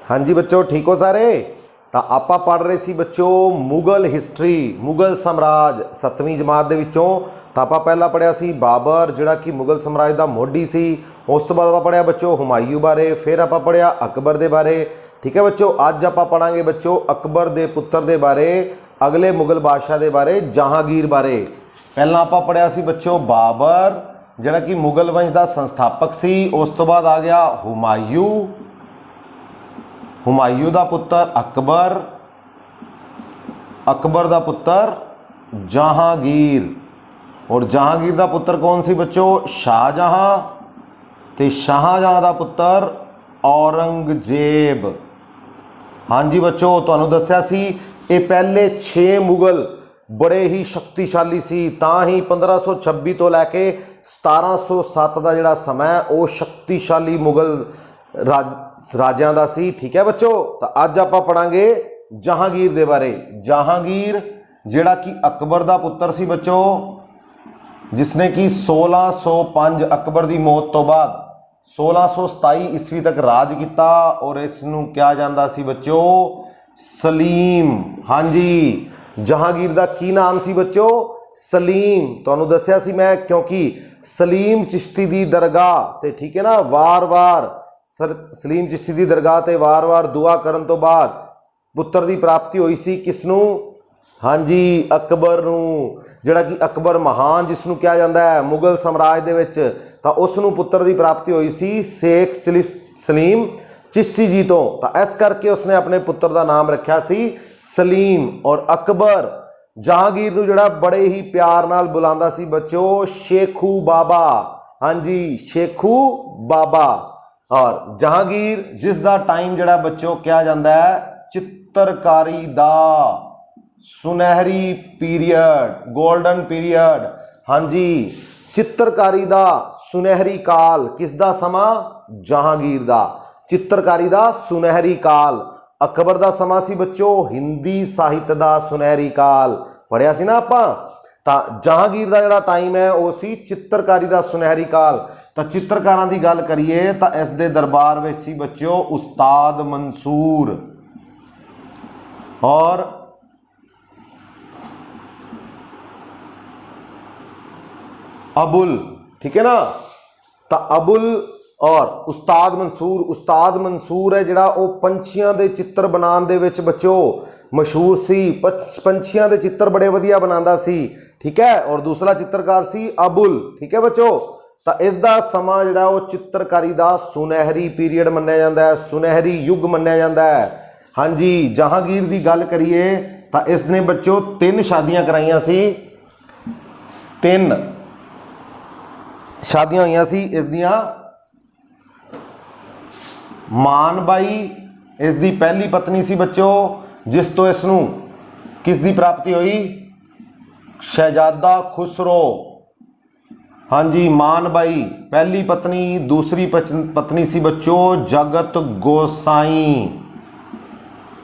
हाँ जी बच्चों, ठीक हो सारे। तो आप पढ़ रहे सी बच्चों मुगल हिस्टरी, मुगल साम्राज 7वीं जमात दे विचों। तो आप पहला पढ़िया सी बाबर जिहड़ा कि मुगल साम्राज का मोढी सी। उस तो बाद आप पढ़िया बच्चों हुमायूं बारे, फिर आप पढ़िया अकबर दे बारे। ठीक है बच्चों, अज आप पढ़ांगे बच्चों अकबर दे पुत्र दे बारे, अगले मुगल बादशाह दे बारे, जहांगीर बारे। पहला आप पढ़िया सी बच्चों बाबर जिहड़ा कि मुगल वंश का संस्थापक सी। उस तो बाद आ गया हुमायूं, हुमायूं का पुत्र अकबर, अकबर का पुत्र जहांगीर, और जहांगीर का पुत्र कौन सी बच्चों? शाहजहां। तो शाहजहां का पुत्र औरंगजेब। हाँ जी बच्चों, तुहानू दस्या सी ये पहले 6 मुगल बड़े ही शक्तिशाली सी। तां ही 1526 तो लैके 1707 का जिहड़ा समय वो शक्तिशाली मुगल राजियां दा सी। ठीक है बच्चों, तो अज आप पढ़ांगे जहांगीर दे बारे। जहांगीर जिहड़ा कि अकबर दा पुत्र सी बच्चों, जिसने कि 1605 अकबर की मौत तो बाद 1627 ईस्वी तक राज किया। और इसनूं कहा जाता सी बच्चों सलीम। हाँ जी, जहांगीर का की नाम सी बच्चों? सलीम। तुहानू दस्या सी मैं, क्योंकि सलीम चिश्ती दी दरगाह ते, ठीक है ना, वार वार सलीम चिश्ती दी दरगाह ते वार वार दुआ करन तो बाद पुत्र की प्राप्ति हुई सी। किसनूं? हाँ जी, अकबर नूं, जिहड़ा कि अकबर महान जिसनूं कहा जाता है मुगल साम्राज दे विच। तां उसनूं पुत्र की प्राप्ति हुई सी शेख सलीम चिश्ती जी तो इस करके उसने अपने पुत्र का नाम रखा सी सलीम। और अकबर जहांगीर नूं जिहड़ा बड़े ही प्यार नाल बुलांदा सी बच्चों शेखू बाबा। हाँ जी, शेखू बाबा। और जहांगीर जिसका टाइम जिहड़ा बच्चों कहा जाता है चित्रकारी दा सुनहरी पीरियड, गोल्डन पीरियड। हाँ जी, चित्रकारी दा सुनहरी काल किसदा समा? जहांगीर दा। चित्रकारी दा सुनहरी काल अकबर दा समा सी बच्चों हिंदी साहित्य दा सुनहरी काल। पढ़िया सी ना आपां। तां जहांगीर दा जिहड़ा टाइम है वो सी चित्रकारी दा सुनहरी काल। तो चित्रकारां दी गल करिए तो इस दे दरबार में सी बच्चों उस्ताद मंसूर और अबुल। ठीक है ना, तो अबुल और उस्ताद मंसूर। उस्ताद मंसूर है जिहड़ा वो पंछियां दे चित्र बनाने दे विच बच्चों मशहूर सी। पंछियां दे चित्र बड़े वधिया बनांदा सी। ठीक है, और दूसरा चित्रकार सी अबुल। ठीक है बच्चों, तो इसका समा जिहड़ा वो चित्रकारी का सुनहरी पीरीयड मन्निया जाता है, सुनहरी युग मन्निया जाता है। हाँ जी, जहांगीर की गल करिए तो इसने बच्चों 3 शादियां कराइया सी। 3 शादियां हुई सी इसदियां। मानबाई इसकी पहली पत्नी सी बच्चों, जिस तो इसनूं किसकी प्राप्ति हुई? शहजादा खुसरो। हाँ जी, मानबाई पहली पत्नी। दूसरी पत्नी सी बच्चों जगत गोसाई।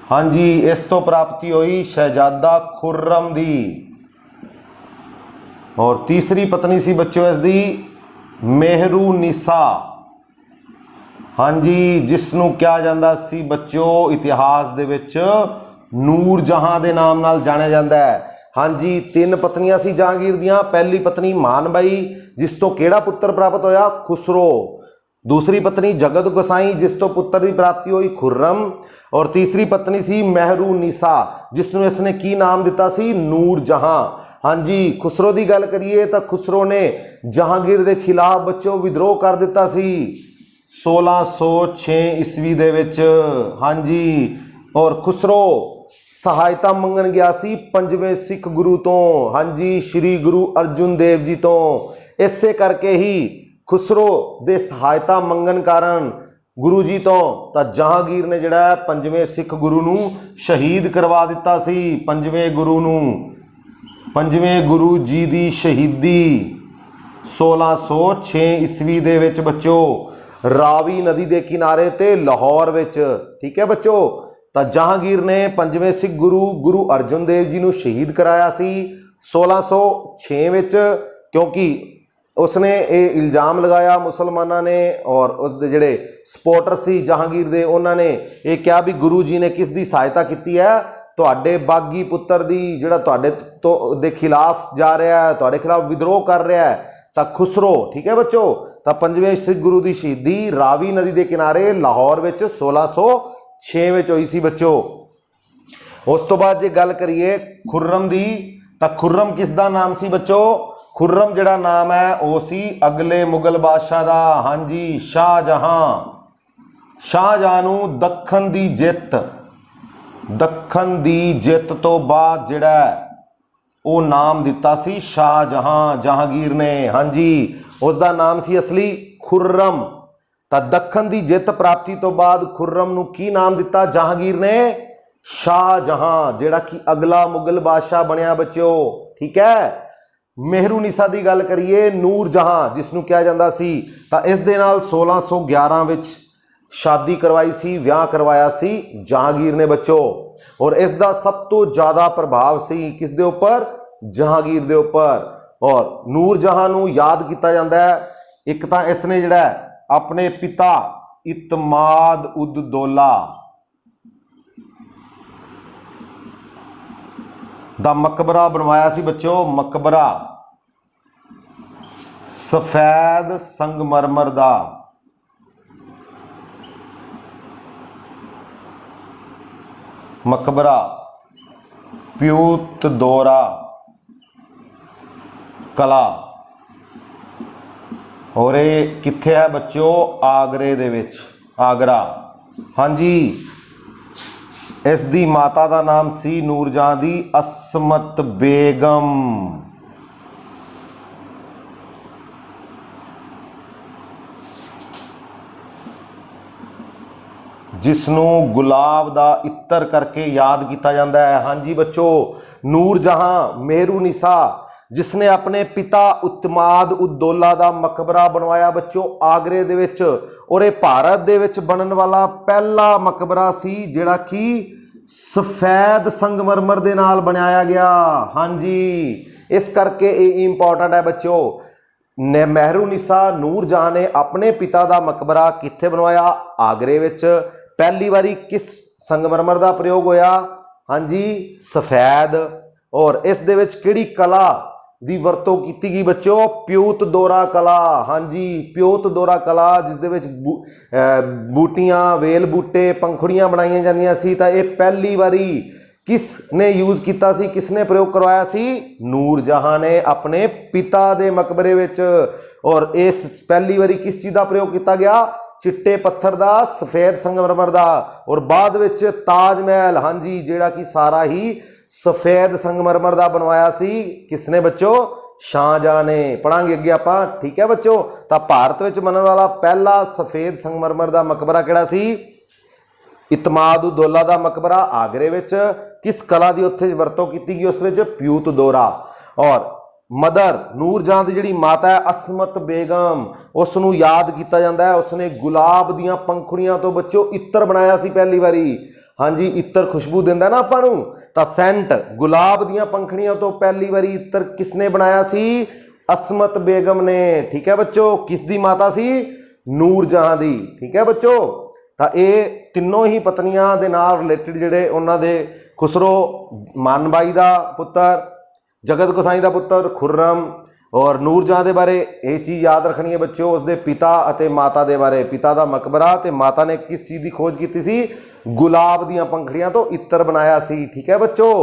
हाँ जी, इस तो प्राप्ति हुई शहजादा खुर्रम दी। और तीसरी पत्नी सी बच्चों इसकी मेहरू निसा। हाँ जी, जिसनों कहा जाता सी बच्चों इतिहास दे विच नूर जहां दे नाम नाल जाने जाता है। हाँ जी, 3 पत्नियां सी जहांगीर दियां। पहली पत्नी मानबाई जिस तो केड़ा पुत्र प्राप्त होया? खुसरो। दूसरी पत्नी जगत गोसाई जिस तो पुत्र की प्राप्ति हुई खुर्रम। और तीसरी पत्नी सी मेहरू निसा जिसनों इसने की नाम दिता सी? नूर जहां। हाँ जी, खुसरो की गल करिए तो खुसरो ने जहांगीर के खिलाफ बच्चों विद्रोह कर दिता सी 1606 ईस्वी दे विच। हाँ जी, और खुसरो सहायता मंगन गया सी 5वें सिख गुरु तो। हाँ जी, श्री गुरु अर्जुन देव जी तो। इसे करके ही खुसरो दे सहायता मंगन कारण गुरु जी तो जहांगीर ने जिहड़ा 5वें सिख गुरु नूं शहीद करवा दिता सी। 5वें गुरु जी दी शहीदी 1606 ईस्वी दे विच बच्चों रावी नदी के किनारे ते लाहौर विच। ठीक है बच्चों, तो जहांगीर ने 5वें सिख गुरु गुरु अर्जुन देव जी नूं शहीद कराया सी 1606 विच, क्योंकि उसने ये इल्ज़ाम लगाया मुसलमाना ने और उसके जिहड़े सपोर्टर सी जहांगीर दे उन्होंने ये कहा भी गुरु जी ने किस दी सहायता की है, तुहाडे बागी पुत्र दी जिहड़ा तुहाडे तो दे खिलाफ जा रहा है, तुहाडे खिलाफ विद्रोह कर रहा है। तो खुसरो, ठीक है बच्चों, तो पंजवें सिख गुरु की शहीदी रावी नदी के किनारे लाहौर में 1606 में हुई सी बच्चों। उस तो बाद जे गल करिए खुर्रम दी, तो खुर्रम किस दा नाम सी बच्चों? खुर्रम जिहड़ा नाम है वो सी अगले मुगल बादशाह दा, हाँ जी, शाहजहां। शाहजहां नूं दक्खन दी जित, दक्खन दी जित तो बाद जिहड़ा वो नाम दिता सी शाहजहां जहांगीर ने, हाँ जी, उसका नाम सी असली खुर्रम। तो दक्खन की जित प्राप्ति तो बाद खुर्रम नूं की नाम दिता जहांगीर ने? शाहजहां, जिहड़ा कि अगला मुगल बादशाह बनया बच्चों, ठीक है। मेहरुनिसा की गल करिए, नूर जहां जिसनों कहा जाता सी, तो इस दे नाल 1611 विच शादी करवाई सी, विआह करवाया सी जहांगीर ने बच्चों। और इसका सब तो ज़्यादा प्रभाव सी किस दे उपर? जहांगीर दे उपर। और नूर जहां नूं याद किया जाता है, एक तो इसने जिहड़ा अपने पिता इतमाद उद दौला दा मकबरा बनवाया सी बच्चों, मकबरा सफेद संगमरमर दा। मकबरा प्यूत दौरा कला, और ये कित्थे है बच्चों? आगरे दे विच, आगरा, हाँ जी। इस दी माता का नाम सी नूरजहां दी असमत बेगम। जिसनों गुलाब दा इत्तर करके याद किया जाता है, हाँ जी बच्चों। नूरजहां मेहरुनिसा जिसने अपने पिता उत्तमाद उद्दौला दा मकबरा बनवाया बच्चों आगरे दे विच, और ये भारत दे विच बनन वाला पहला मकबरा सी जिहड़ा कि सफेद संगमरमर दे नाल बनाया गया, हाँ जी। इस करके ये इंपॉर्टेंट है बच्चों। ने मेहरुनिसा नूरजहां ने अपने पिता दा मकबरा कित्थे बनवाया? आगरे विच। पहली बारी किस संगमरमर दा प्रयोग होया? हाँ जी, सफेद। और इस दे विच किहड़ी कला दी वरतों की गई बच्चों? प्यूत दौरा कला, हाँ जी, प्यूत दौरा कला, जिस दे विच बूटियां, वेल बूटे, पंखुड़ियां बनाई जांदियां सी। तां ये पहली बारी किसने यूज किया सी, किसने प्रयोग करवाया सी? नूरजहां ने अपने पिता दे मकबरे विच। और इस पहली बारी किस चीज़ का प्रयोग किया गया? चिट्टे पत्थर दा, सफेद संगमरमर दा। और बाद विच ताज महल, हाँ जी, जिहड़ा कि सारा ही सफेद संगमरमर दा बनवाया सी किसने बच्चों? शाहजहां ने। पढ़ांगे अगे आपां, ठीक है बच्चों। तो भारत विच बनने वाला पहला सफेद संगमरमर दा मकबरा किहड़ा सी? इतमाद उद दौला दा मकबरा आगरे विच। किस कला की उत्थे वरतों की गई? उस विच प्यूत दौरा। और मदर नूरजहां दी जिहड़ी माता है असमत बेगम, उसनूं याद किया जाता है, उसने गुलाब दियां पंखुड़ियां तो बच्चों इत्र बनाया सी पहली बारी। हाँ जी, इत्र खुशबू दिंदा ना आपां नूं, तां सेंट गुलाब दियां पंखुड़ियां तो पहली बारी इत्र किसने बनाया सी? असमत बेगम ने, ठीक है बच्चों। किस दी माता सी? नूरजहां दी, ठीक है बच्चों। तो ये तीनों ही पत्नियां दे नाल रिलेटेड जिहड़े उन्हां दे खुसरो मानबाई दा पुत्र, जगत गोसाई का पुत्र खुर्रम और नूरजहां के बारे ये चीज़ याद रखनी है बच्चों। उसके पिता और माता के बारे, पिता का मकबरा तो माता ने किस चीज़ की खोज की सी? गुलाब दियां पंखड़ियां तो इत्र बनाया सी, ठीक है बच्चों।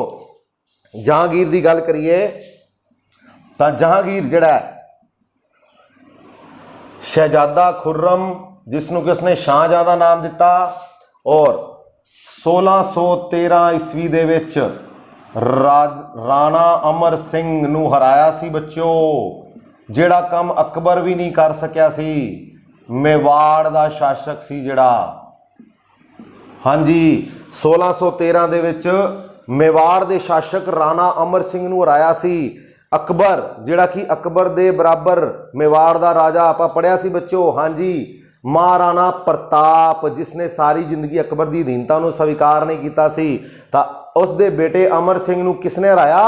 जहांगीर की गल करिए तो जहांगीर जिहड़ा शहजादा खुर्रम जिसनों कि उसने शाहजहां का नाम दिता, और 1613 ईस्वी दे विच राणा अमर सिंह नूं हराया सी बच्चों, जिहड़ा काम अकबर भी नहीं कर सकिया सी। मेवाड़ का शासक सी जिहड़ा, हाँ जी, 1613 दे विच मेवाड़ के शासक राणा अमर सिंह नूं हराया सी। अकबर जिहड़ा कि अकबर दे बराबर मेवाड़ का राजा आपां पढ़िया सी बच्चों, हाँ जी। महाराणा प्रताप जिसने सारी जिंदगी अकबर की अधीनता नूं स्वीकार नहीं किया सी, तां उसके बेटे अमर सिंह नूं किसने हराया?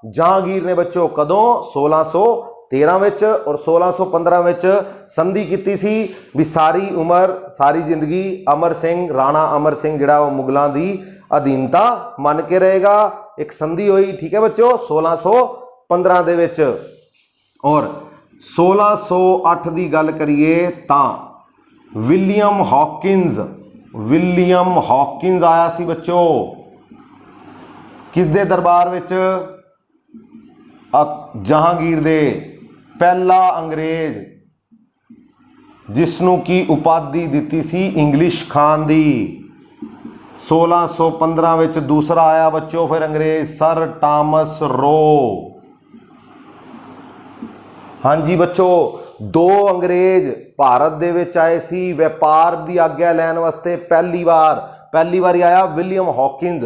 जहांगीर ने बच्चों। कदों? 1613 13 ਵਿੱਚ ਔਰ 1615 ਵਿੱਚ ਸੰਧੀ ਕੀਤੀ ਸੀ ਵੀ ਸਾਰੀ ਉਮਰ ਸਾਰੀ ਜ਼ਿੰਦਗੀ ਅਮਰ ਸਿੰਘ ਰਾਣਾ ਅਮਰ ਸਿੰਘ ਜਿਹੜਾ ਉਹ ਮੁਗਲਾਂ ਦੀ ਅਧੀਨਤਾ ਮੰਨ ਕੇ ਰਹੇਗਾ। ਇੱਕ ਸੰਧੀ ਹੋਈ, ਠੀਕ ਹੈ ਬੱਚੋ, 1615 ਦੇ ਵਿੱਚ। ਔਰ 1608 ਦੀ ਗੱਲ ਕਰੀਏ ਤਾਂ ਵਿਲੀਅਮ ਹੌਕਿੰਜ਼ ਆਇਆ ਸੀ ਬੱਚੋ। ਕਿਸ ਦੇ ਦਰਬਾਰ ਵਿੱਚ? ਜਹਾਂਗੀਰ ਦੇ। ਪਹਿਲਾ ਅੰਗਰੇਜ਼ ਜਿਸ ਨੂੰ ਕੀ ਉਪਾਧੀ ਦਿੱਤੀ ਸੀ ਇੰਗਲਿਸ਼ ਖਾਨ ਦੀ। 1615 ਵਿੱਚ ਦੂਸਰਾ ਆਇਆ ਬੱਚੋ ਫਿਰ ਅੰਗਰੇਜ਼, ਸਰ ਟਾਮਸ रो। ਹਾਂਜੀ ਬੱਚੋ, 2 ਅੰਗਰੇਜ਼ ਭਾਰਤ ਦੇ ਵਿੱਚ ਆਏ ਸੀ ਵਪਾਰ ਦੀ ਆਗਿਆ ਲੈਣ ਵਾਸਤੇ। ਪਹਿਲੀ ਵਾਰੀ ਆਇਆ ਵਿਲੀਅਮ ਹੌਕਿੰਜ਼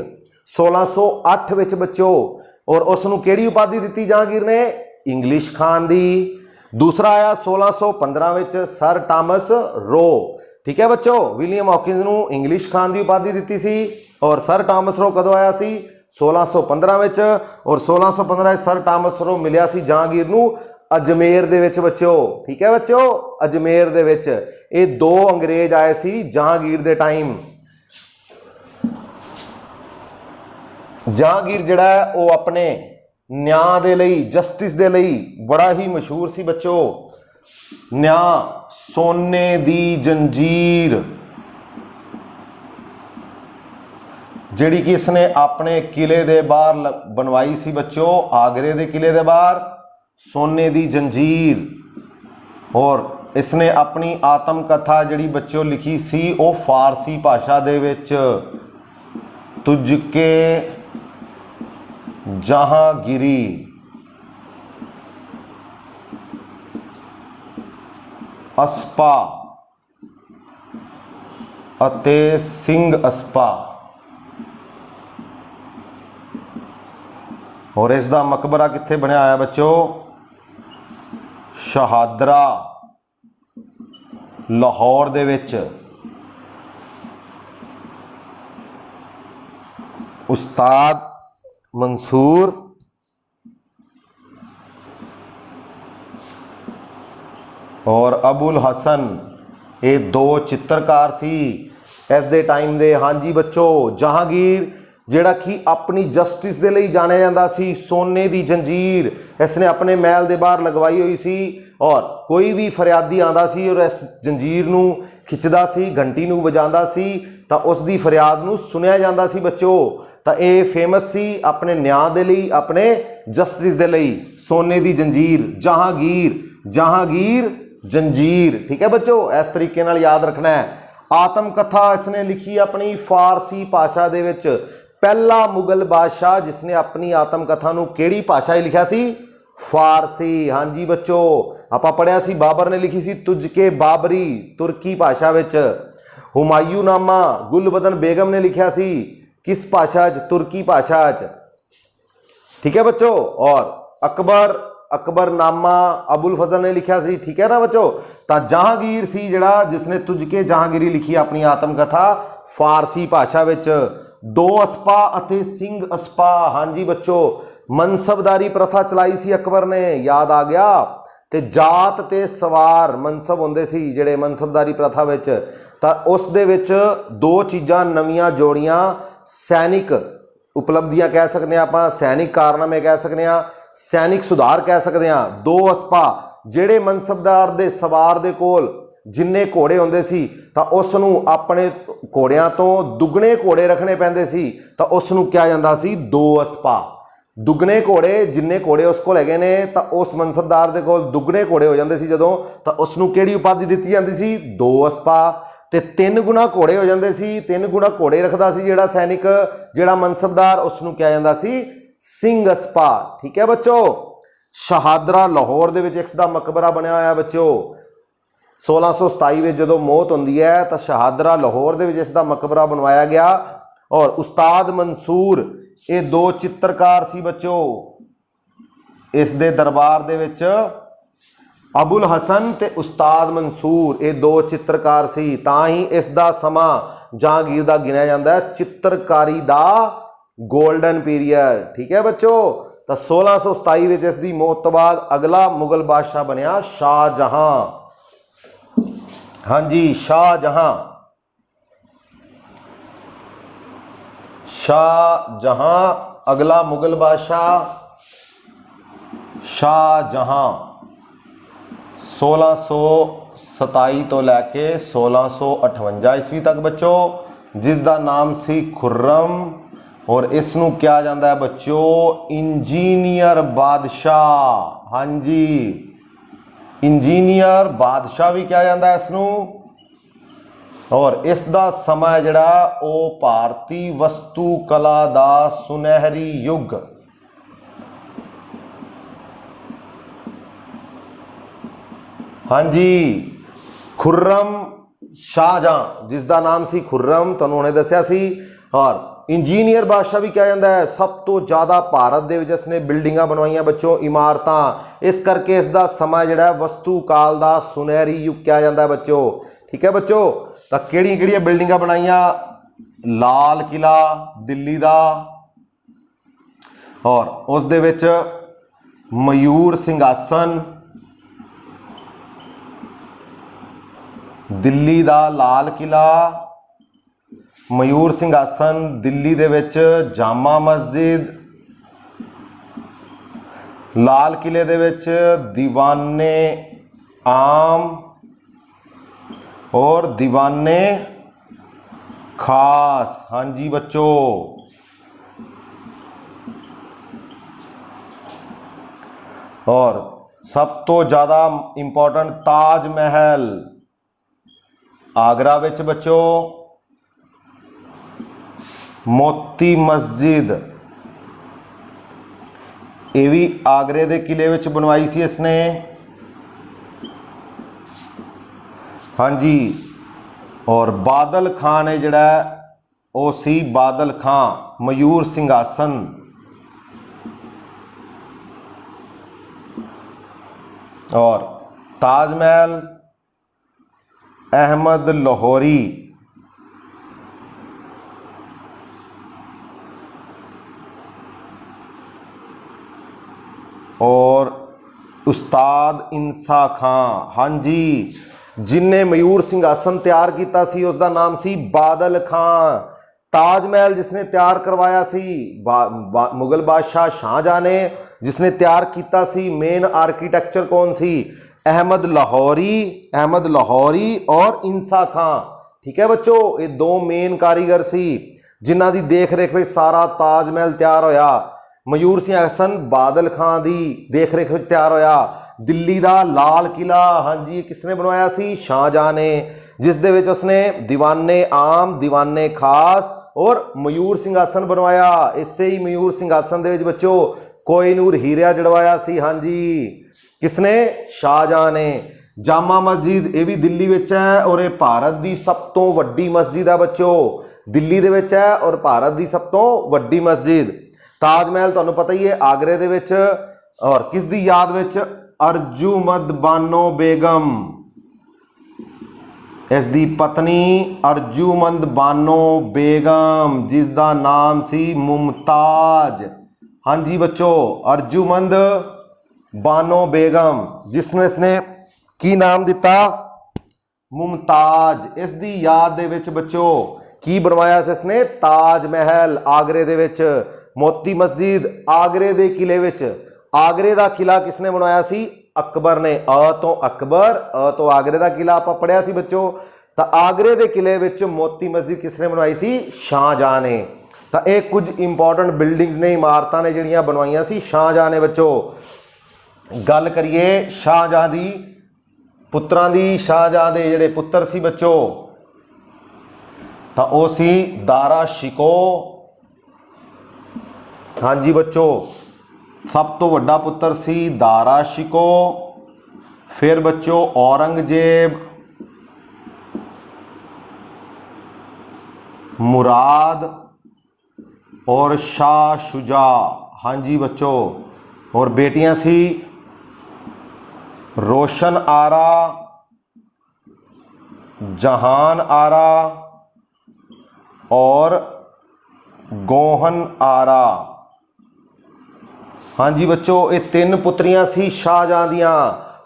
1608 ਵਿੱਚ ਬੱਚੋ, ਔਰ ਉਸ ਨੂੰ ਕਿਹੜੀ ਉਪਾਧੀ ਦਿੱਤੀ ਜਹਾਂਗੀਰ ਨੇ? ਇੰਗਲਿਸ਼ ਖਾਨ ਦੀ। ਦੂਸਰਾ ਆਇਆ 1615 ਵਿੱਚ ਸਰ ਟਾਮਸ रो। ਠੀਕ ਹੈ ਬੱਚੋ, ਵਿਲੀਅਮ ਹੌਕਿੰਜ਼ ਨੂੰ ਇੰਗਲਿਸ਼ ਖਾਨ ਦੀ ਉਪਾਧੀ ਦਿੱਤੀ ਸੀ ਔਰ ਸਰ ਟਾਮਸ रो ਕਦੋਂ ਆਇਆ ਸੀ? 1615 ਵਿੱਚ। ਔਰ 1615 ਵਿੱਚ ਸਰ ਟਾਮਸ रो ਮਿਲਿਆ ਸੀ ਜਹਾਂਗੀਰ ਨੂੰ ਅਜਮੇਰ ਦੇ ਵਿੱਚ ਬੱਚੋ। ਠੀਕ ਹੈ ਬੱਚੋ, ਅਜਮੇਰ ਦੇ ਵਿੱਚ। ਇਹ 2 ਅੰਗਰੇਜ਼ ਆਏ ਸੀ ਜਹਾਂਗੀਰ ਦੇ ਟਾਈਮ। ਜਹਾਂਗੀਰ ਜਿਹੜਾ ਹੈ ਉਹ ਆਪਣੇ ਨਿਆਂ ਦੇ ਲਈ, ਜਸਟਿਸ ਦੇ ਲਈ ਬੜਾ ਹੀ ਮਸ਼ਹੂਰ ਸੀ ਬੱਚੋ। ਨਿਆਂ, ਸੋਨੇ ਦੀ ਜੰਜੀਰ ਜਿਹੜੀ ਕਿ ਇਸਨੇ ਆਪਣੇ ਕਿਲੇ ਦੇ ਬਾਹਰ ਬਣਵਾਈ ਸੀ ਬੱਚੋ, ਆਗਰੇ ਦੇ ਕਿਲੇ ਦੇ ਬਾਹਰ, ਸੋਨੇ ਦੀ ਜੰਜੀਰ। ਔਰ ਇਸਨੇ ਆਪਣੀ ਆਤਮ ਕਥਾ ਜਿਹੜੀ ਬੱਚੋ ਲਿਖੀ ਸੀ ਉਹ ਫਾਰਸੀ ਭਾਸ਼ਾ ਦੇ ਵਿੱਚ, ਤੁਝ ਕੇ ਜਹਾਂਗੀਰੀ ਅਸਪਾ ਅਤੇ ਸਿੰਘ ਅਸਪਾ। ਔਰ ਇਸ ਦਾ ਮਕਬਰਾ ਕਿੱਥੇ ਬਣਿਆ ਹੋਇਆ ਬੱਚੋ? ਸ਼ਹਾਦਰਾ, ਲਾਹੌਰ ਦੇ ਵਿੱਚ। ਉਸਤਾਦ मंसूर और अबुल हसन, ये 2 चित्रकार सी इस दे टाइम दे। हाँ जी बच्चों, जहांगीर ਜਿਹੜਾ ਕਿ ਆਪਣੀ ਜਸਟਿਸ ਦੇ ਲਈ ਜਾਣਿਆ ਜਾਂਦਾ ਸੀ, ਸੋਨੇ ਦੀ ਜੰਜੀਰ ਇਸਨੇ ਆਪਣੇ ਮਹਿਲ ਦੇ ਬਾਹਰ ਲਗਵਾਈ ਹੋਈ ਸੀ। ਔਰ ਕੋਈ ਵੀ ਫਰਿਆਦੀ ਆਂਦਾ ਸੀ ਔਰ ਇਸ ਜੰਜੀਰ ਨੂੰ ਖਿੱਚਦਾ ਸੀ, ਘੰਟੀ ਨੂੰ ਵਜਾਉਂਦਾ ਸੀ ਤਾਂ ਉਸ ਦੀ ਫਰਿਆਦ ਨੂੰ ਸੁਣਿਆ ਜਾਂਦਾ ਸੀ ਬੱਚੋ। ਤਾਂ ਇਹ ਫੇਮਸ ਸੀ ਆਪਣੇ ਨਿਆਂ ਦੇ ਲਈ, ਆਪਣੇ ਜਸਟਿਸ ਦੇ ਲਈ। ਸੋਨੇ ਦੀ ਜੰਜੀਰ, ਜਹਾਂਗੀਰ ਜੰਜੀਰ। ਠੀਕ ਹੈ ਬੱਚੋ, ਇਸ ਤਰੀਕੇ ਨਾਲ ਯਾਦ ਰੱਖਣਾ ਹੈ। ਆਤਮ ਕਥਾ ਇਸਨੇ ਲਿਖੀ ਆਪਣੀ ਫਾਰਸੀ ਭਾਸ਼ਾ ਦੇ ਵਿੱਚ। ਪਹਿਲਾ ਮੁਗਲ ਬਾਦਸ਼ਾਹ ਜਿਸਨੇ ਆਪਣੀ ਆਤਮ ਕਥਾ ਨੂੰ ਕਿਹੜੀ ਭਾਸ਼ਾ 'ਚ ਲਿਖਿਆ ਸੀ? ਫਾਰਸੀ। ਹਾਂਜੀ ਬੱਚੋ, ਆਪਾਂ ਪੜ੍ਹਿਆ ਸੀ ਬਾਬਰ ਨੇ ਲਿਖੀ ਸੀ ਤੁਝ ਕੇ ਬਾਬਰੀ, ਤੁਰਕੀ ਭਾਸ਼ਾ ਵਿੱਚ। ਹੁਮਾਯੂਨਾਮਾ ਗੁਲਬਦਨ ਬੇਗਮ ਨੇ ਲਿਖਿਆ ਸੀ ਕਿਸ ਭਾਸ਼ਾ 'ਚ? ਤੁਰਕੀ ਭਾਸ਼ਾ 'ਚ। ਠੀਕ ਹੈ ਬੱਚੋ। ਔਰ ਅਕਬਰਨਾਮਾ ਅਬੁਲ ਫਜ਼ਲ ਨੇ ਲਿਖਿਆ ਸੀ। ਠੀਕ ਹੈ ਨਾ ਬੱਚੋ। ਤਾਂ ਜਹਾਂਗੀਰ ਸੀ ਜਿਹੜਾ ਜਿਸਨੇ ਤੁਝ ਕੇ ਜਹਾਂਗੀਰੀ ਲਿਖੀ ਆਪਣੀ ਆਤਮ ਕਥਾ ਫਾਰਸੀ ਭਾਸ਼ਾ ਵਿੱਚ। 2 ਅਸਪਾ ਅਤੇ ਸਿੰਘ ਅਸਪਾ। ਹਾਂਜੀ ਬੱਚੋ, ਮਨਸਬਦਾਰੀ ਪ੍ਰਥਾ ਚਲਾਈ ਸੀ ਅਕਬਰ ਨੇ, ਯਾਦ ਆ ਗਿਆ। ਤੇ ਜਾਤ ਤੇ ਸਵਾਰ ਮਨਸਬ ਹੁੰਦੇ ਸੀ ਜਿਹੜੇ ਮਨਸਬਦਾਰੀ ਪ੍ਰਥਾ ਵਿੱਚ। ਤਾਂ ਉਸ ਦੇ ਵਿੱਚ 2 ਚੀਜ਼ਾਂ ਨਵੀਆਂ ਜੋੜੀਆਂ। ਸੈਨਿਕ ਉਪਲਬਧੀਆਂ ਕਹਿ ਸਕਦੇ ਹਾਂ ਆਪਾਂ, ਸੈਨਿਕ ਕਾਰਨਾਮੇ ਕਹਿ ਸਕਦੇ ਹਾਂ, ਸੈਨਿਕ ਸੁਧਾਰ ਕਹਿ ਸਕਦੇ ਹਾਂ। 2 ਅਸਪਾ, ਜਿਹੜੇ ਮਨਸਬਦਾਰ ਦੇ ਸਵਾਰ ਦੇ ਕੋਲ ਜਿੰਨੇ ਘੋੜੇ ਹੁੰਦੇ ਸੀ ਤਾਂ ਉਸ ਨੂੰ ਆਪਣੇ ਘੋੜਿਆਂ ਤੋਂ ਦੁੱਗਣੇ ਘੋੜੇ ਰੱਖਣੇ ਪੈਂਦੇ ਸੀ ਤਾਂ ਉਸ ਨੂੰ ਕਿਹਾ ਜਾਂਦਾ ਸੀ 2 ਅਸਪਾ। ਦੁੱਗਣੇ ਘੋੜੇ, ਜਿੰਨੇ ਘੋੜੇ ਉਸ ਕੋਲ ਹੈਗੇ ਨੇ ਤਾਂ ਉਸ ਮਨਸਬਦਾਰ ਦੇ ਕੋਲ ਦੁੱਗਣੇ ਘੋੜੇ ਹੋ ਜਾਂਦੇ ਸੀ ਜਦੋਂ, ਤਾਂ ਉਸ ਨੂੰ ਕਿਹੜੀ ਉਪਾਧੀ ਦਿੱਤੀ ਜਾਂਦੀ ਸੀ? 2 ਅਸਪਾ। ਤੇ 3 ਗੁਣਾ ਘੋੜੇ ਹੋ ਜਾਂਦੇ ਸੀ, 3 ਗੁਣਾ ਘੋੜੇ ਰੱਖਦਾ ਸੀ ਜਿਹੜਾ ਸੈਨਿਕ, ਜਿਹੜਾ ਮਨਸਬਦਾਰ, ਉਸ ਨੂੰ ਕਿਹਾ ਜਾਂਦਾ ਸੀ ਸਿੰਘ ਅਸਪਾ। ਠੀਕ ਹੈ ਬੱਚੋ। ਸ਼ਹਾਦਰਾ ਲਾਹੌਰ ਦੇ ਵਿੱਚ ਇਸ ਦਾ ਮਕਬਰਾ ਬਣਿਆ ਹੋਇਆ ਬੱਚੋ। 1627 ਵਿੱਚ ਜਦੋਂ ਮੌਤ ਹੁੰਦੀ ਹੈ ਤਾਂ ਸ਼ਹਾਦਰਾ ਲਾਹੌਰ ਦੇ ਵਿੱਚ ਇਸ ਦਾ ਮਕਬਰਾ ਬਣਵਾਇਆ ਗਿਆ। ਔਰ ਉਸਤਾਦ ਮਨਸੂਰ, ਇਹ 2 ਚਿੱਤਰਕਾਰ ਸੀ ਬੱਚੋ ਇਸ ਦੇ ਦਰਬਾਰ ਦੇ ਵਿੱਚ। ਅਬੁਲ ਹਸਨ ਤੇ ਉਸਤਾਦ ਮਨਸੂਰ, ਇਹ 2 ਚਿੱਤਰਕਾਰ ਸੀ। ਤਾਂ ਹੀ ਇਸ ਦਾ ਸਮਾਂ ਜਹਾਂਗੀਰ ਦਾ ਗਿਣਿਆ ਜਾਂਦਾ ਹੈ ਚਿੱਤਰਕਾਰੀ ਦਾ ਗੋਲਡਨ ਪੀਰੀਅਡ। ਠੀਕ ਹੈ ਬੱਚੋ। तो 1627 ਵਿੱਚ ਇਸ ਦੀ ਮੌਤ ਤੋਂ ਬਾਅਦ ਅਗਲਾ ਮੁਗਲ ਬਾਦਸ਼ਾਹ ਬਣਿਆ ਸ਼ਾਹਜਹਾਂ। ਹਾਂਜੀ शाहजहां। शाहजहां अगला मुगल बादशाह शाहजहां 1627 तो लैके 1658 ईस्वी तक बच्चों, जिसका नाम सी खुर्रम। और इसनू क्या जाता है बच्चों इंजीनियर बादशाह। हाँ जी इंजीनियर बादशाह भी क्या जाता है इसनू। और इसका समा जड़ा वो भारती वस्तु कला का सुनहरी युग। हाँ जी खुर्रम शाहजहां जिसका नाम सी खुर्रम तुहानूं हुणे दस्सिया सी। और इंजीनियर बादशाह भी क्या जाता है, सब तो ज़्यादा भारत दे विच इसने बिल्डिंगां बनवाइयां बच्चों, इमारतां। इस करके इसका समा जिहड़ा वस्तु काल का सुनहरी युग क्या जाता है बच्चों। ठीक है बच्चों, तो किहड़ियां बिल्डिंगां बनाइयां, लाल किला दिल्ली का, और उस दे विच मयूर सिंघासन दिल्ली का, लाल किला मयूर सिंघासन दिल्ली दे विच, जामा मस्जिद लाल किले दे विच, दीवाने आम और दीवाने खास। हाँ जी बच्चों, और सब तो ज़्यादा इंपॉर्टेंट ताजमहल आगरा विच बच्चों, मोती मस्जिद ये भी आगरे दे किले विच बनवाई सी इसने। हाँ जी, और बादल खां ने जड़ा वो सी बादल खां मयूर सिंघासन। और ताजमहल अहमद लाहौरी। और उस्ताद इंसा खां। हाँ जी, जिन्हें मयूर सिंघासन तैयार किया सी उसका नाम सी बादल खां। ताजमहल जिसने तैयार करवाया सी मुगल बादशाह शाहजहां ने, जिसने तैयार किया सी मेन आर्कीटैक्चर कौन सी, अहमद लाहौरी और इंसा खां। ठीक है बच्चों, ये दो मेन कारीगर सी जिन्हां दी देख रेख में सारा ताजमहल तैयार होया। मयूर सिंघासन बादल खां दी देख रेख में तैयार होया। दिल्ली का लाल किला हाँ जी किसने बनवाया सी, शाहजहां ने, जिस दे विच उसने दीवाने आम दीवाने खास और मयूर सिंघासन बनवाया। इससे ही मयूर सिंघासन दे विच बच्चों कोहिनूर हीरा जड़वाया सी। हाँ जी किसने, शाहजहां ने। जामा मस्जिद ये भी दिल्ली विच है और ये भारत की सब तो वड्डी मस्जिद है बच्चों, दिल्ली दे विच है और भारत की सब तो वड्डी मस्जिद। ताजमहल तुहानूं पता ही है आगरे दे विच, और किस दी याद विच, अर्जुमंद बानो बेगम, इसकी पत्नी अर्जुमंद बानो बेगम जिसका नाम सी मुमताज। हाँ जी बच्चों, अर्जुमंद बानो बेगम जिसने इसने की नाम दिता, मुमताज। इसकी याद दे विच बच्चों की बनवाया इसने, ताजमहल आगरे दे विच। मोती मस्जिद आगरे दे किले विच, आगरे का किला किसने बनवाया सी, अकबर ने। तो अकबर, तो आगरे का किला आप पढ़िया सी बच्चों। तो आगरे के किले विच मोती मस्जिद किसने बनवाई सी, शाहजहां ने। तो ये कुछ इंपॉर्टेंट बिल्डिंग्स ने इमारतां ने जिहड़ियां बनवाइयां सी शाहजहां ने बच्चों। गल करिए शाहजहां दी पुत्रां दी, शाहजहां दे जिहड़े पुत्र सी बच्चों, तो वो सी दारा शिको। हाँ जी बच्चों, सब तो वड्डा पुत्र सी दारा शिको। फिर बच्चों औरंगजेब, मुराद और शाह शुजा। हाँ जी बच्चों, और बेटियां सी रोशन आरा, जहान आरा और गोहन आरा। हाँ जी बच्चों, ये 3 पुत्रियां सी शाहजहां दियां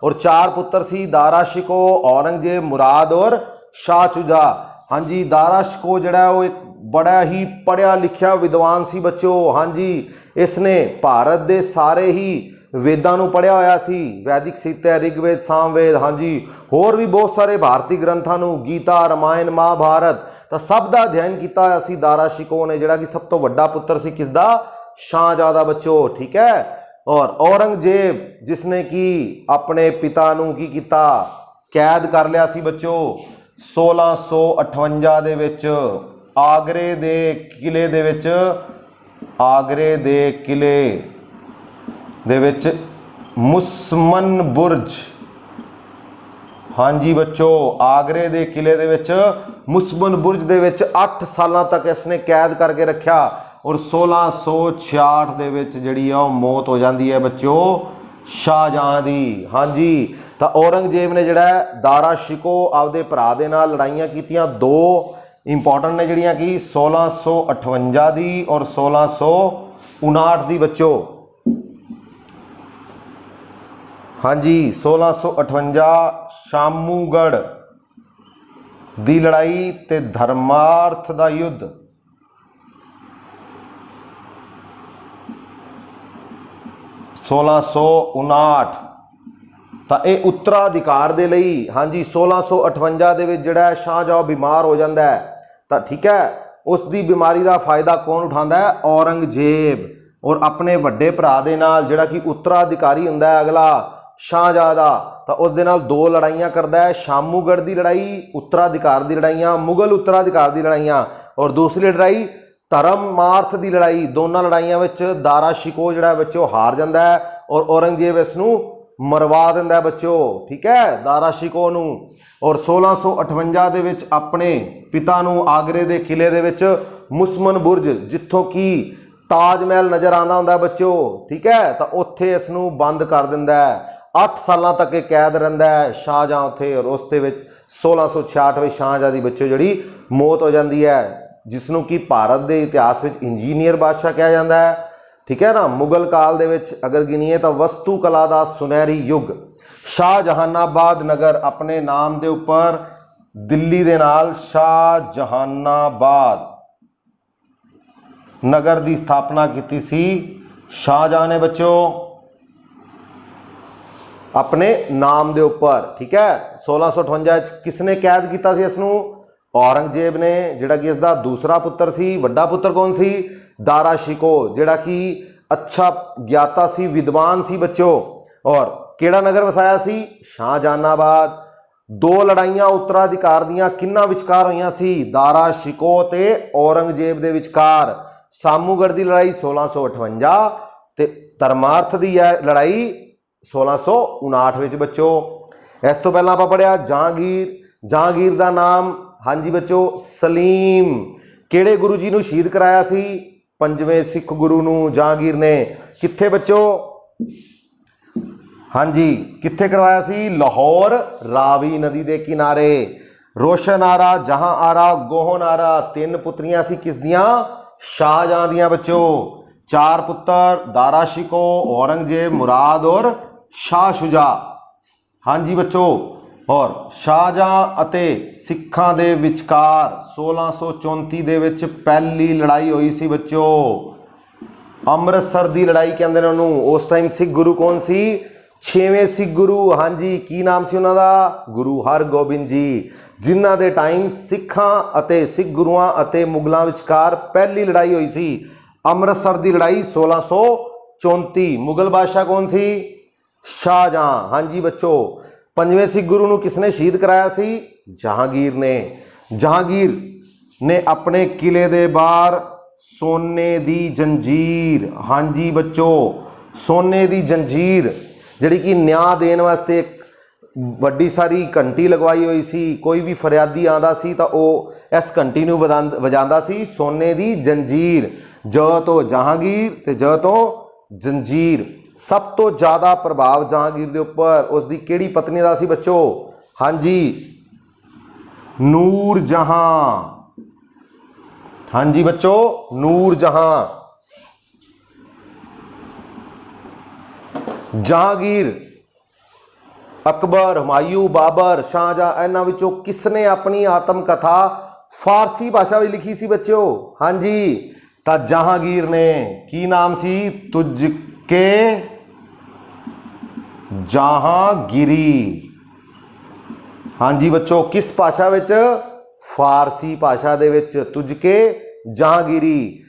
और 4 पुत्र सी दारा शिको, औरंगजेब, मुराद और शाह शुजा। हाँ जी, दारा शिको जड़ा है वो एक बड़ा ही पढ़िया लिखिया विद्वान सी बच्चों। हाँ जी, इसने भारत के सारे ही वेदां नूं पढ़िया होया सी, वैदिक साहित्य, ऋग्वेद, सामवेद, हाँ जी, होर भी बहुत सारे भारतीय ग्रंथां नूं, गीता, रामायण, महाभारत, तो सब का अध्ययन किया होया सी दारा शिको ने, जिहड़ा कि सब तो वड्डा पुत्र सी किसदा, शाहजहां दा बच्चों। ठीक है। और औरंगजेब जिसने कि अपने पिता नूं की किया, कैद कर लिया सी बच्चों 1658 दे विच आगरे दे किले दे विच, आगरे दे किले दे विच मुसमन बुर्ज। हाँ जी बच्चों, आगरे दे किले दे विच मुसमन बुर्ज दे विच 8 साल तक इसने कैद करके रखा और 1666 दे विच जिहड़ी है मौत हो जाती है बच्चों शाहजहां दी। हाँ जी, तो औरंगजेब ने जिहड़ा दारा शिको आपदे भरा दे नाल लड़ाइयां कीतियां, 2 इंपॉर्टेंट ने जिहड़ियां कि 1658 दी और 1659 दी बच्चों। हाँ जी, 1658 शामूगढ़ दी लड़ाई ते धर्मार्थ दा युद्ध। सोलह सौ 59 तो यह उत्तराधिकार दे लई। हाँ जी, 1658 दे विच जिहड़ा शाहजहां बीमार हो जाता है, तो ठीक है, उसकी बीमारी का फायदा कौन उठाता है, औरंगजेब। और अपने वड्डे भरा दे नाल जिहड़ा कि उत्तराधिकारी हुंदा है अगला शाहजहां दा, तो उस दे नाल 2 लड़ाइयां करता है, शामूगढ़ की लड़ाई, उत्तराधिकार की लड़ाइयां, मुगल उत्तराधिकार की लड़ाइयां, और दूसरी लड़ाई धर्मार्थ की लड़ाई। दोनों लड़ाइयां विच दारा शिको जिहड़ा बच्चों हार जाता है और औरंगजेब इसनूं मरवा दिंदा है बच्चों। ठीक है, दारा शिको नूं। और 1658 दे विच अपने पिता नूं आगरे दे किले दे विच मुसमन बुर्ज, जिथों की ताज महल नज़र आंदा हुंदा है बच्चों। ठीक है, तो उत्थे इसनूं बंद कर दिंदा है, 8 साल तक ये कैद रहिंदा है शाहजहां उत्थे। और उस दे विच 1666 ਵਿੱਚ शाहजहां दी बच्चों जिहड़ी मौत हो जाती है, जिसनों कि भारत के इतिहास में इंजीनियर बादशाह कहा जाता है। ठीक है ना। मुगल काल दे विच अगर गिनीए तो वस्तु कला का सुनहरी युग। शाहजहानाबाद नगर अपने नाम के उपर दिल्ली दे नाल शाहजहानाबाद नगर की स्थापना की सी शाहजहां ने बच्चों अपने नाम के उपर। ठीक है, 1658 किसने कैद किया सी इसनूं, औरंगजेब ने, जिहड़ा कि इसका दूसरा पुत्र सी। वड्डा पुत्र कौन सी, दारा शिको, जिहड़ा कि अच्छा ज्ञाता सी, विद्वान सी बच्चों। और केड़ा नगर वसाया सी, शाहजहानाबाद। 2 लड़ाइयां उत्तराधिकार दियां किन्ना विचकार होईयां सी, दारा शिको ते औरंगजेब दे विचकार। शामूगढ़ की लड़ाई 1658 ते धर्मार्थ की लड़ाई 1659 विच बच्चों। इस तो पहला आपां पढ़िया जहांगीर। जहांगीर का नाम, हाँ जी बच्चों, सलीम। केड़े गुरु जी नूं शहीद कराया सी, 5वें सिख गुरु नूं जहांगीर ने। कित्थे बच्चों, हाँ जी, कित्थे करवाया सी, लाहौर रावी नदी के किनारे। रोशन आरा, जहां आरा, गोहन आरा 3 पुत्रियां सी किस दियां, शाहजहां दियां बच्चों। 4 पुत्र दारा शिको, औरंगजेब, मुराद और शाह शुजा। हाँ जी बच्चों। और शाहजहां अते सिखां दे विचकार 1634 दे विच पहली लड़ाई हुई सी बच्चों, अमृतसर की लड़ाई कहते हैं उन्होंने। उस टाइम सिख गुरु कौन सी, 6वें सिख गुरु। हाँ जी, की नाम से उन्होंने, गुरु हरगोबिंद जी, जिन्हां दे टाइम सिखां अते सिख गुरुआं अते मुगलों विचकार पहली लड़ाई हुई सी, अमृतसर की लड़ाई 1634। मुगल बादशाह कौन सी, शाहजहां। हाँ जी बच्चों। 5वें सिख गुरु नूं किसने शहीद कराया सी, जहांगीर ने। जहांगीर ने अपने किले दे बाहर सोने दी जंजीर, हाँ जी बच्चों, सोने दी जंजीर जिहड़ी कि न्याय देने वास्ते एक वड्डी सारी घंटी लगवाई हुई सी। कोई भी फरियादी आंदा सी तो वह इस घंटी नूं वजांदा सी, सोने दी जंजीर। ज तो जहांगीर ते ज तो जंजीर। सब तो ज़्यादा प्रभाव जहांगीर के उपर उसकी किहड़ी पत्नी का सी बच्चों, हाँ जी, नूर जहां। हाँ जी बच्चों, नूर जहां। जहांगीर, अकबर, हुमायूं, बाबर, शाहजहां, इन्हां विचों किसने अपनी आत्मकथा फारसी भाषा में लिखी सी बच्चों? हाँ जी, तो जहांगीर ने। की नाम सी? तुझके जहांगीरी। हाँ जी बच्चों, किस भाषा विच? फारसी भाषा दे विच तुझके जहांगीरी।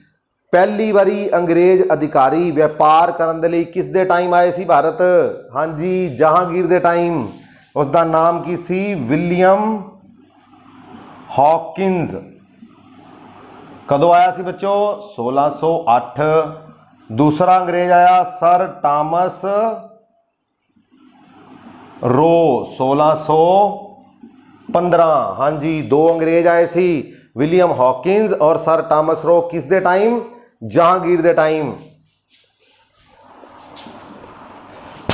पहली बारी अंग्रेज अधिकारी व्यापार करने लई किस दे टाइम आए सी भारत? हाँ जी, जहांगीर दे टाइम। उसका नाम की सी? William Hawkins. कदों आया सी बच्चों? 1608। दूसरा अंग्रेज आया सर टॉमस रो, 1615। हाँ जी, दो अंग्रेज आए सी, विलियम हॉकिंस और सर टॉमस रो। किस दे टाइम? जहांगीर दे टाइम।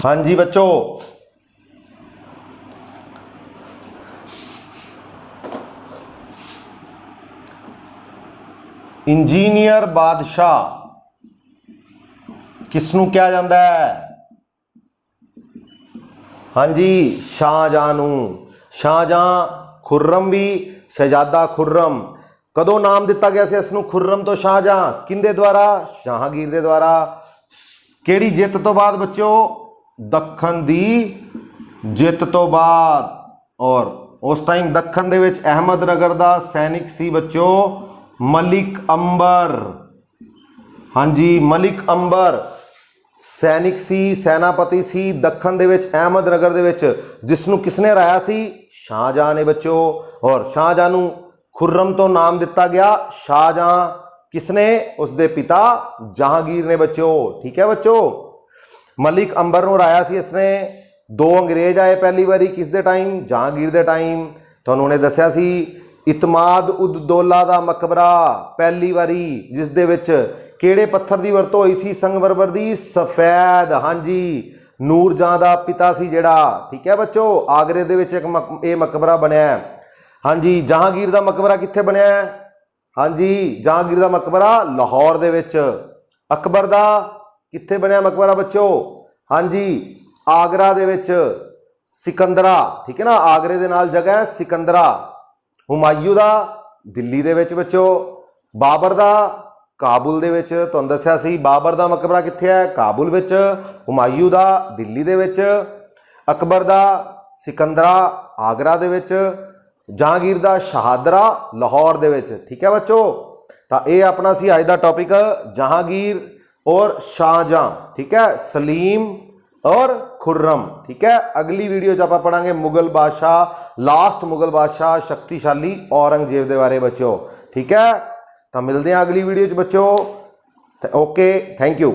हाँ जी बच्चों, इंजीनियर बादशाह किसनू कहा जाता है? हाँ जी, शाहजहां नू। शाहजहां, खुर्रम भी, शहजादा खुर्रम। कदों नाम दिता गया से इसनू खुर्रम तो शाहजहां? किंदे द्वारा? जहांगीर दे द्वारा। केड़ी जित तो बाद बच्चों? दखन दी जित तो बाद। और उस टाइम दखन दे विच अहमदनगर दा सैनिक सी बच्चों मलिक अंबर। हाँ जी, मलिक अंबर सैनिक सी, सेनापति सी दखन दे विच अहमदनगर दे विच, जिसनू किसने हराया सी? शाहजहां ने बच्चों। और शाहजहां नू खुर्रम तो नाम दिता गया। शाहजहां किसने? उसके पिता जहांगीर ने बच्चों। ठीक है बच्चों, मलिक अंबर नू हराया सी इसने। दो अंग्रेज आए पहली बारी, किस दे टाइम? जहांगीर दे टाइम। तो उन्होंने दसिया सी इतमाद उद दौला दा मकबरा पहली बारी, जिस दे विच किहड़े पत्थर की वरतों हुई सी? संगमरमर दी सफेद। हाँ जी, नूरजहां दा पिता सी जिहड़ा। ठीक है बच्चों, आगरे दे विच एक मकबरा बनया है। हाँ जी, जहांगीर दा मकबरा कित्थे बनया है? हाँ जी, जहांगीर दा मकबरा लाहौर दे विच। अकबर दा कित्थे बनया मकबरा बच्चों? हाँ जी, आगरा दे विच सिकंदरा। ठीक है ना, आगरे दे नाल जगह है सिकंदरा। हुमायूं दा दिल्ली दे विच बच्चों। बाबर दा काबुल दे विच। तुहानूं दस्सिया सी बाबर दा मकबरा कित्थे है? काबुल विच। हुमायूं दा दिल्ली दे विच। अकबर दा सिकंदरा आगरा दे विच। जहांगीर दा शहादरा लाहौर दे विच। ठीक है बच्चों, तो ये अपना सी अज दा टॉपिक जहांगीर और शाहजहां। ठीक है, सलीम और खुर्रम। ठीक है, अगली वीडियो च आपां पढ़ांगे मुगल बादशाह, लास्ट मुगल बादशाह शक्तिशाली औरंगजेब के बारे बच्चों। ठीक है, तो मिलते हैं अगली वीडियो च बच्चों। Okay, thank you.